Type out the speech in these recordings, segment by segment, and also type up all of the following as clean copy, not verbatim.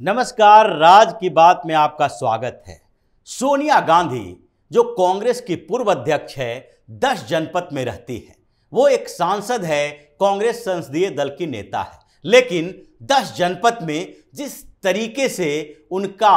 नमस्कार, राज की बात में आपका स्वागत है। सोनिया गांधी जो कांग्रेस की पूर्व अध्यक्ष है, 10 जनपद में रहती है। वो एक सांसद है, कांग्रेस संसदीय दल की नेता है, लेकिन 10 जनपद में जिस तरीके से उनका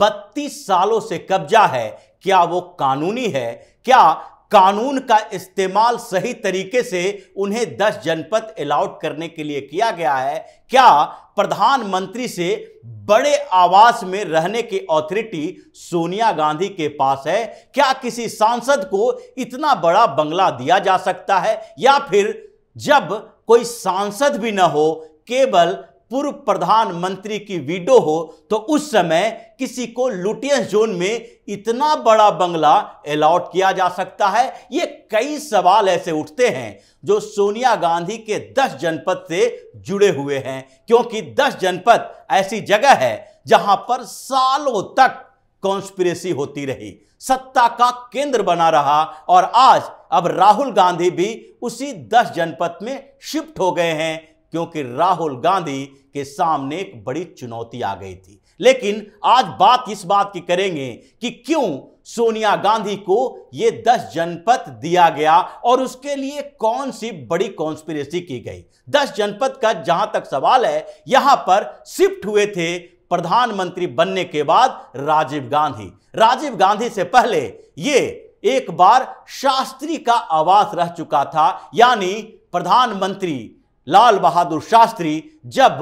32 सालों से कब्जा है, क्या वो कानूनी है? क्या कानून का इस्तेमाल सही तरीके से उन्हें 10 जनपद अलाउड करने के लिए किया गया है? क्या प्रधानमंत्री से बड़े आवास में रहने की अथॉरिटी सोनिया गांधी के पास है? क्या किसी सांसद को इतना बड़ा बंगला दिया जा सकता है? या फिर जब कोई सांसद भी न हो, केवल पूर्व प्रधानमंत्री की विडो हो, तो उस समय किसी को लुटियंस जोन में इतना बड़ा बंगला अलाउड किया जा सकता है? ये कई सवाल ऐसे उठते हैं जो सोनिया गांधी के 10 जनपद से जुड़े हुए हैं, क्योंकि 10 जनपद ऐसी जगह है जहां पर सालों तक कॉन्स्पिरेसी होती रही, सत्ता का केंद्र बना रहा, और आज अब राहुल गांधी भी उसी 10 जनपद में शिफ्ट हो गए हैं, क्योंकि राहुल गांधी के सामने एक बड़ी चुनौती आ गई थी। लेकिन आज बात इस बात की करेंगे कि क्यों सोनिया गांधी को यह 10 जनपद दिया गया और उसके लिए कौन सी बड़ी कॉन्स्पिरेसी की गई। 10 जनपद का जहां तक सवाल है, यहां पर शिफ्ट हुए थे प्रधानमंत्री बनने के बाद राजीव गांधी से पहले ये एक बार शास्त्री का आवास रह चुका था, यानी प्रधानमंत्री लाल बहादुर शास्त्री जब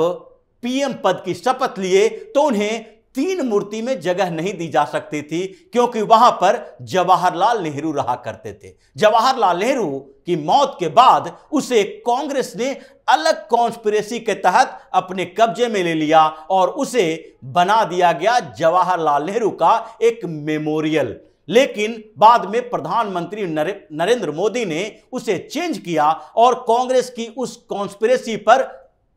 पीएम पद की शपथ लिए तो उन्हें 3 मूर्ति में जगह नहीं दी जा सकती थी, क्योंकि वहां पर जवाहरलाल नेहरू रहा करते थे। जवाहरलाल नेहरू की मौत के बाद उसे कांग्रेस ने अलग कॉन्स्पिरेसी के तहत अपने कब्जे में ले लिया और उसे बना दिया गया जवाहरलाल नेहरू का एक मेमोरियल। लेकिन बाद में प्रधानमंत्री नरेंद्र मोदी ने उसे चेंज किया और कांग्रेस की उस कॉन्स्पिरेसी पर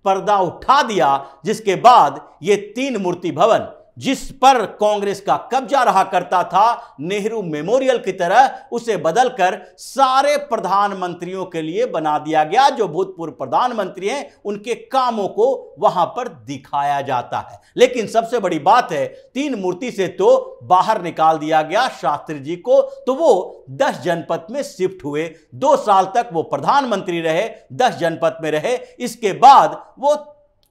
पर्दा उठा दिया, जिसके बाद यह 3 मूर्ति भवन जिस पर कांग्रेस का कब्जा रहा करता था, नेहरू मेमोरियल की तरह उसे बदलकर सारे प्रधानमंत्रियों के लिए बना दिया गया। जो भूतपूर्व प्रधानमंत्री हैं उनके कामों को वहां पर दिखाया जाता है। लेकिन सबसे बड़ी बात है, 3 मूर्ति से तो बाहर निकाल दिया गया शास्त्री जी को, तो वो 10 जनपद में शिफ्ट हुए। 2 साल तक वो प्रधानमंत्री रहे, 10 जनपद में रहे। इसके बाद वो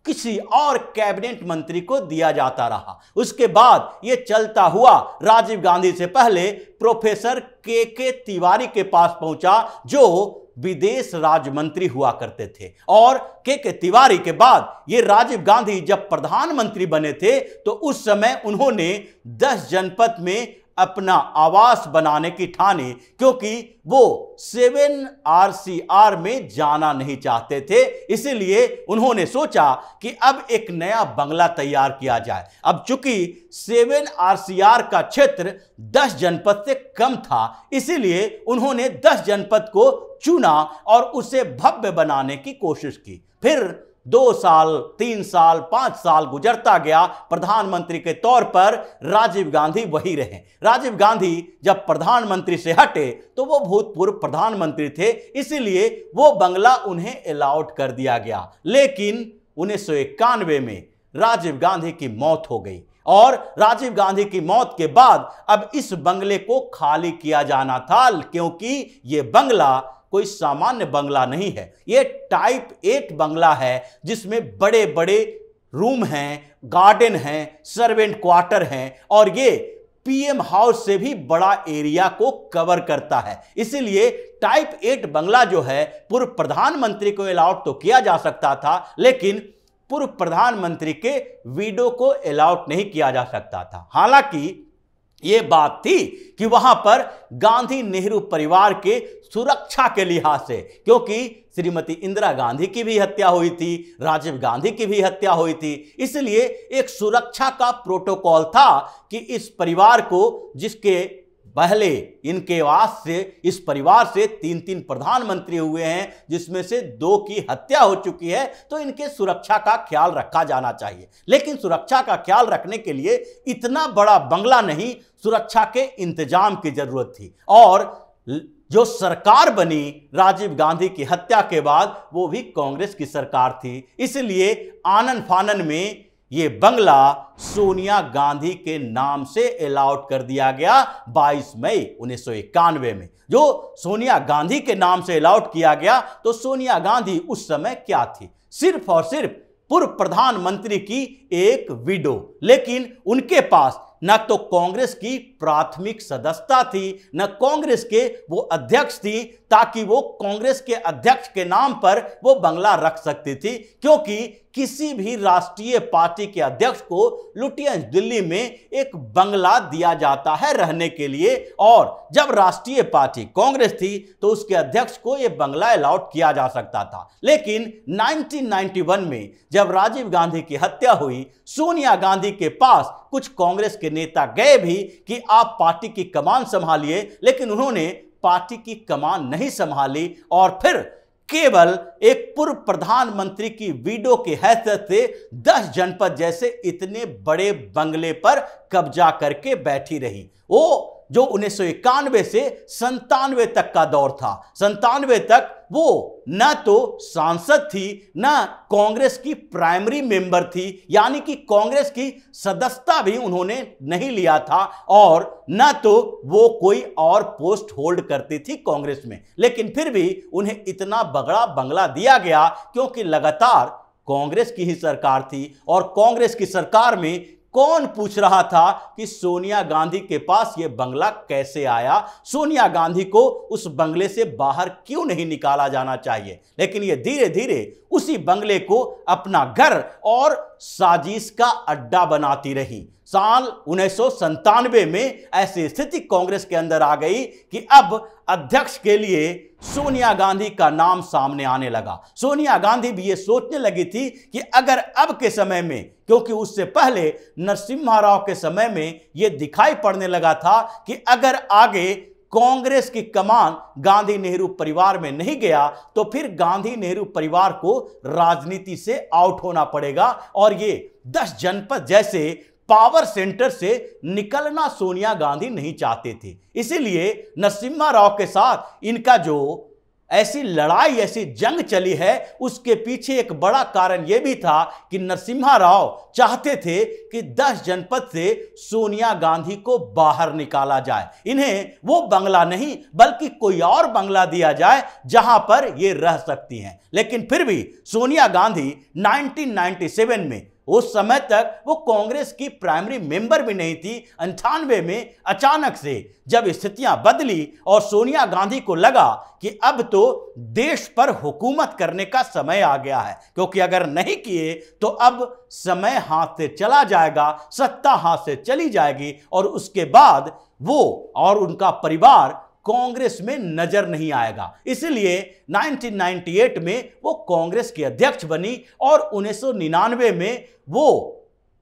किसी और कैबिनेट मंत्री को दिया जाता रहा। उसके बाद यह चलता हुआ राजीव गांधी से पहले प्रोफेसर के तिवारी के पास पहुंचा, जो विदेश राज्य मंत्री हुआ करते थे। और के तिवारी के बाद ये राजीव गांधी जब प्रधानमंत्री बने थे तो उस समय उन्होंने 10 जनपद में अपना आवास बनाने की ठानी, क्योंकि वो 7RCR में जाना नहीं चाहते थे। इसलिए उन्होंने सोचा कि अब एक नया बंगला तैयार किया जाए। अब चूंकि 7RCR का क्षेत्र 10 जनपद से कम था, इसीलिए उन्होंने 10 जनपद को चुना और उसे भव्य बनाने की कोशिश की। फिर 2 साल, 3 साल, 5 साल गुजरता गया। प्रधानमंत्री के तौर पर राजीव गांधी वही रहे। राजीव गांधी जब प्रधानमंत्री से हटे तो वो भूतपूर्व प्रधानमंत्री थे, इसीलिए वो बंगला उन्हें अलाउड कर दिया गया। लेकिन 1991 में राजीव गांधी की मौत हो गई, और राजीव गांधी की मौत के बाद अब इस बंगले को खाली किया जाना था, क्योंकि यह बंगला कोई सामान्य बंगला नहीं है। यह टाइप 8 बंगला है, जिसमें बड़े बड़े रूम हैं, गार्डन हैं, सर्वेंट क्वार्टर हैं, और ये पीएम हाउस से भी बड़ा एरिया को कवर करता है। इसीलिए टाइप 8 बंगला जो है, पूर्व प्रधानमंत्री को अलाउड तो किया जा सकता था, लेकिन पूर्व प्रधानमंत्री के विडो को अलाउड नहीं किया जा सकता था। हालांकि यह बात थी कि वहां पर गांधी नेहरू परिवार के सुरक्षा के लिहाज से, क्योंकि श्रीमती इंदिरा गांधी की भी हत्या हुई थी, राजीव गांधी की भी हत्या हुई थी, इसलिए एक सुरक्षा का प्रोटोकॉल था कि इस परिवार को, जिसके पहले इनके वास से, इस परिवार से 3 प्रधानमंत्री हुए हैं, जिसमें से 2 की हत्या हो चुकी है, तो इनके सुरक्षा का ख्याल रखा जाना चाहिए। लेकिन सुरक्षा का ख्याल रखने के लिए इतना बड़ा बंगला नहीं, सुरक्षा के इंतजाम की जरूरत थी। और जो सरकार बनी राजीव गांधी की हत्या के बाद, वो भी कांग्रेस की सरकार थी। इसलिए आनन फानन में ये बंगला सोनिया गांधी के नाम से अलॉट कर दिया गया 22 मई 1991 में। जो सोनिया गांधी के नाम से अलॉट किया गया, तो सोनिया गांधी उस समय क्या थी? सिर्फ और सिर्फ पूर्व प्रधानमंत्री की एक विडो। लेकिन उनके पास न तो कांग्रेस की प्राथमिक सदस्यता थी, न कांग्रेस के वो अध्यक्ष थी, ताकि वो कांग्रेस के अध्यक्ष के नाम पर वो बंगला रख सकती थी। क्योंकि किसी भी राष्ट्रीय पार्टी के अध्यक्ष को लुटियंस दिल्ली में एक बंगला दिया जाता है रहने के लिए, और जब राष्ट्रीय पार्टी कांग्रेस थी तो उसके अध्यक्ष को यह बंगला अलॉट किया जा सकता था। लेकिन 1991 में जब राजीव गांधी की हत्या हुई, सोनिया गांधी के पास कुछ कांग्रेस के नेता गए भी कि आप पार्टी की कमान संभालिए, लेकिन उन्होंने पार्टी की कमान नहीं संभाली और फिर केवल एक पूर्व प्रधानमंत्री की वीडो की हैसियत से 10 जनपद जैसे इतने बड़े बंगले पर कब्जा करके बैठी रही। वो जो 1991 से 97 तक का दौर था, 97 तक वो न तो सांसद थी, न कांग्रेस की प्राइमरी मेंबर थी, यानी कि कांग्रेस की सदस्यता भी उन्होंने नहीं लिया था, और न तो वो कोई और पोस्ट होल्ड करती थी कांग्रेस में। लेकिन फिर भी उन्हें इतना बड़ा बंगला दिया गया क्योंकि लगातार कांग्रेस की ही सरकार थी, और कांग्रेस की सरकार में कौन पूछ रहा था कि सोनिया गांधी के पास यह बंगला कैसे आया, सोनिया गांधी को उस बंगले से बाहर क्यों नहीं निकाला जाना चाहिए। लेकिन यह धीरे धीरे उसी बंगले को अपना घर और साजिश का अड्डा बनाती रही। साल 1997 में ऐसी स्थिति कांग्रेस के अंदर आ गई कि अब अध्यक्ष के लिए सोनिया गांधी का नाम सामने आने लगा। सोनिया गांधी भी ये सोचने लगी थी कि अगर अब के समय में, क्योंकि उससे पहले नरसिम्हा राव के समय में यह दिखाई पड़ने लगा था कि अगर आगे कांग्रेस की कमान गांधी नेहरू परिवार में नहीं गया तो फिर गांधी नेहरू परिवार को राजनीति से आउट होना पड़ेगा, और ये 10 जनपद जैसे पावर सेंटर से निकलना सोनिया गांधी नहीं चाहते थे। इसीलिए नरसिम्हा राव के साथ इनका जो ऐसी लड़ाई, ऐसी जंग चली है, उसके पीछे एक बड़ा कारण यह भी था कि नरसिम्हा राव चाहते थे कि 10 जनपद से सोनिया गांधी को बाहर निकाला जाए। इन्हें वो बंगला नहीं बल्कि कोई और बंगला दिया जाए जहां पर ये रह सकती हैं। लेकिन फिर भी सोनिया गांधी 1997 में, उस समय तक वो कांग्रेस की प्राइमरी मेंबर भी नहीं थी, 98 में अचानक से जब स्थितियां बदली और सोनिया गांधी को लगा कि अब तो देश पर हुकूमत करने का समय आ गया है, क्योंकि अगर नहीं किए तो अब समय हाथ से चला जाएगा, सत्ता हाथ से चली जाएगी, और उसके बाद वो और उनका परिवार कांग्रेस में नजर नहीं आएगा। इसलिए 1998 में वो कांग्रेस के अध्यक्ष बनी और 1999 में वो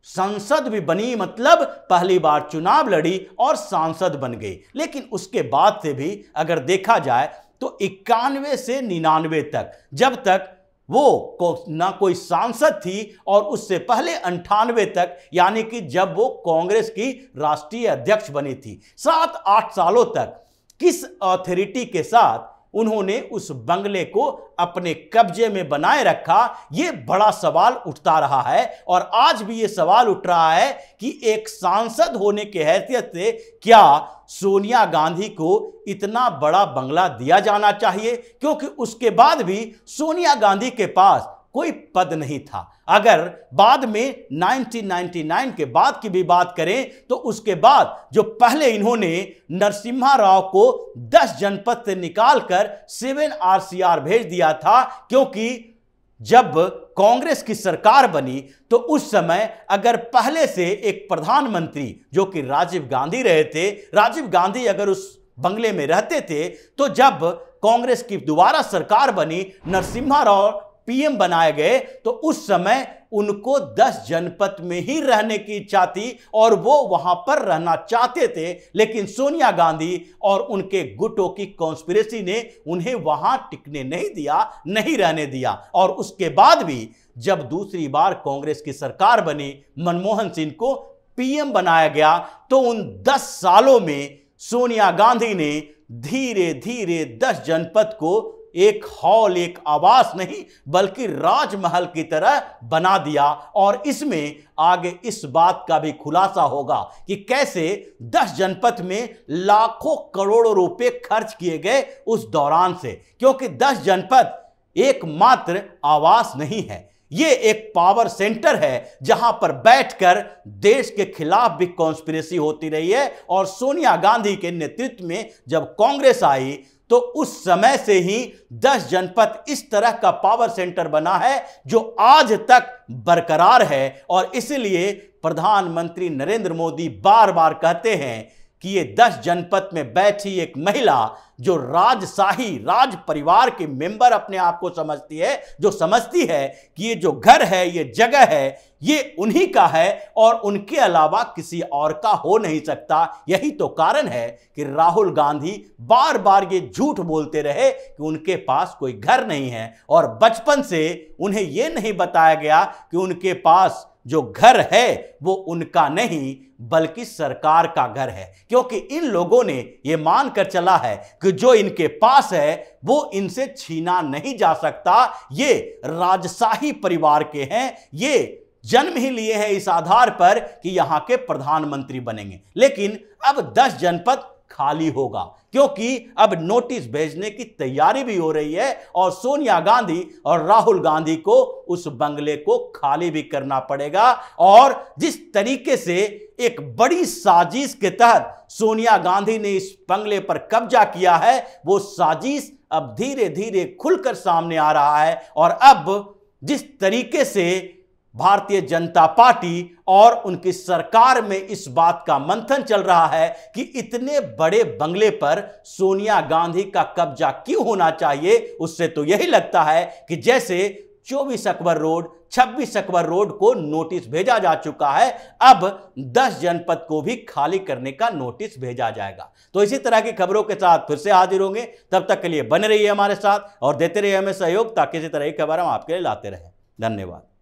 सांसद भी बनी, मतलब पहली बार चुनाव लड़ी और सांसद बन गई। लेकिन उसके बाद से भी अगर देखा जाए तो 91 से 99 तक, जब तक वो ना कोई सांसद थी, और उससे पहले 98 तक, यानी कि जब वो कांग्रेस की राष्ट्रीय अध्यक्ष बनी थी, 7-8 सालों तक किस अथॉरिटी के साथ उन्होंने उस बंगले को अपने कब्जे में बनाए रखा, यह बड़ा सवाल उठता रहा है। और आज भी यह सवाल उठ रहा है कि एक सांसद होने के हैसियत से क्या सोनिया गांधी को इतना बड़ा बंगला दिया जाना चाहिए, क्योंकि उसके बाद भी सोनिया गांधी के पास कोई पद नहीं था। अगर बाद में 1999 के बाद की भी बात करें तो उसके बाद जो पहले इन्होंने नरसिम्हा राव को 10 जनपद से निकालकर 7 RCR भेज दिया था, क्योंकि जब कांग्रेस की सरकार बनी तो उस समय अगर पहले से एक प्रधानमंत्री जो कि राजीव गांधी रहे थे, राजीव गांधी अगर उस बंगले में रहते थे, तो जब कांग्रेस की दोबारा सरकार बनी, नरसिम्हा राव पीएम बनाए गए, तो उस समय उनको 10 जनपद में ही रहने की इच्छा थी और वो वहां पर रहना चाहते थे। लेकिन सोनिया गांधी और उनके गुटों की कॉन्स्पिरेसी ने उन्हें वहां टिकने नहीं दिया, नहीं रहने दिया। और उसके बाद भी जब दूसरी बार कांग्रेस की सरकार बनी, मनमोहन सिंह को पीएम बनाया गया, तो उन 10 सालों में सोनिया गांधी ने धीरे धीरे 10 जनपद को एक हॉल, एक आवास नहीं बल्कि राजमहल की तरह बना दिया। और इसमें आगे इस बात का भी खुलासा होगा कि कैसे 10 जनपद में लाखों करोड़ों रुपए खर्च किए गए उस दौरान से, क्योंकि 10 जनपद एकमात्र आवास नहीं है, ये एक पावर सेंटर है जहां पर बैठकर देश के खिलाफ भी कॉन्स्पिरेसी होती रही है। और सोनिया गांधी के नेतृत्व में जब कांग्रेस आई तो उस समय से ही 10 जनपद इस तरह का पावर सेंटर बना है जो आज तक बरकरार है। और इसलिए प्रधानमंत्री नरेंद्र मोदी बार बार कहते हैं कि ये 10 जनपद में बैठी एक महिला जो राजशाही राज परिवार के मेंबर अपने आप को समझती है, जो समझती है कि ये जो घर है, ये जगह है, ये उन्हीं का है और उनके अलावा किसी और का हो नहीं सकता। यही तो कारण है कि राहुल गांधी बार बार ये झूठ बोलते रहे कि उनके पास कोई घर नहीं है। और बचपन से उन्हें यह नहीं बताया गया कि उनके पास जो घर है वो उनका नहीं बल्कि सरकार का घर है, क्योंकि इन लोगों ने यह मानकर चला है कि जो इनके पास है वो इनसे छीना नहीं जा सकता। ये राजशाही परिवार के हैं, ये जन्म ही लिए हैं इस आधार पर कि यहां के प्रधानमंत्री बनेंगे। लेकिन अब 10 जनपद खाली होगा क्योंकि अब नोटिस भेजने की तैयारी भी हो रही है और सोनिया गांधी और राहुल गांधी को उस बंगले को खाली भी करना पड़ेगा। और जिस तरीके से एक बड़ी साजिश के तहत सोनिया गांधी ने इस बंगले पर कब्जा किया है, वो साजिश अब धीरे धीरे खुलकर सामने आ रहा है। और अब जिस तरीके से भारतीय जनता पार्टी और उनकी सरकार में इस बात का मंथन चल रहा है कि इतने बड़े बंगले पर सोनिया गांधी का कब्जा क्यों होना चाहिए, उससे तो यही लगता है कि जैसे 24 अकबर रोड, 26 अकबर रोड को नोटिस भेजा जा चुका है, अब 10 जनपद को भी खाली करने का नोटिस भेजा जाएगा। तो इसी तरह की खबरों के साथ फिर से हाजिर होंगे, तब तक के लिए बने रहिए हमारे साथ और देते रहिए हमें सहयोग ताकि इसी तरह की खबर हम आपके लिए लाते रहें। धन्यवाद।